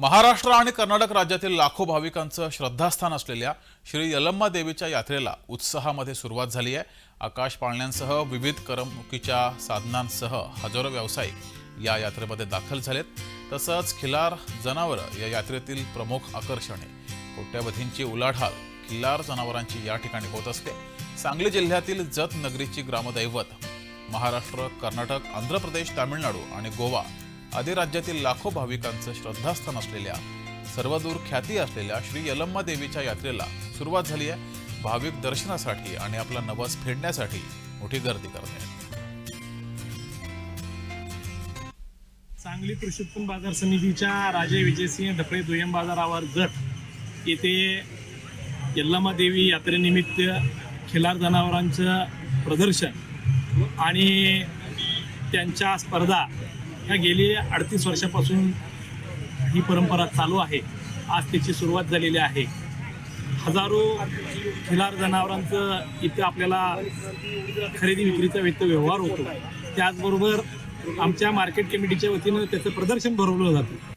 महाराष्ट्र आणि कर्नाटक राज्यातील लाखो भाविकांचं श्रद्धास्थान असलेल्या श्री यल्लम्मा देवीच्या यात्रेला उत्साहामध्ये सुरुवात झाली आहे। आकाश पाळण्यांसह विविध करमणुकीच्या साधनांसह हजारो व्यावसायिक या यात्रेमध्ये दाखल झालेत। तसंच खिलार जनावरं या यात्रेतील प्रमुख आकर्षण आहे। कोट्यावधींची उलाढाल खिल्लार जनावरांची या ठिकाणी होत असते। सांगली जिल्ह्यातील जत नगरीची ग्रामदैवत महाराष्ट्र, कर्नाटक, आंध्र प्रदेश, तामिळनाडू आणि गोवा आदी राज्यातील लाखो भाविकांचं श्रद्धास्थान असलेल्या सर्वदूर ख्याती असलेल्या श्री यल्लम्मा देवीच्या यात्रेला सुरुवात झाली आहे। भाविक दर्शनासाठी आणि आपला नवस फेडण्यासाठी मोठी गर्दी करत आहेत। सांगली कृषी उत्पन्न बाजार समितीच्या राजे विजयसिंह ढपळे दुय्यम बाजारावर गट येथे यल्लम्मा देवी यात्रेनिमित्त खिलार जनावरांचं प्रदर्शन आणि त्यांच्या स्पर्धा ह्या गेली 38 वर्षापासून ही परंपरा चालू आहे। आज त्याची सुरुवात झालेली आहे। हजारो खिलार जनावरांचं इथं आपल्याला खरेदी विक्रीचा व्यवहार होतो। त्याचबरोबर आमच्या मार्केट कमिटीच्या वतीनं त्याचं प्रदर्शन भरवलं जातं।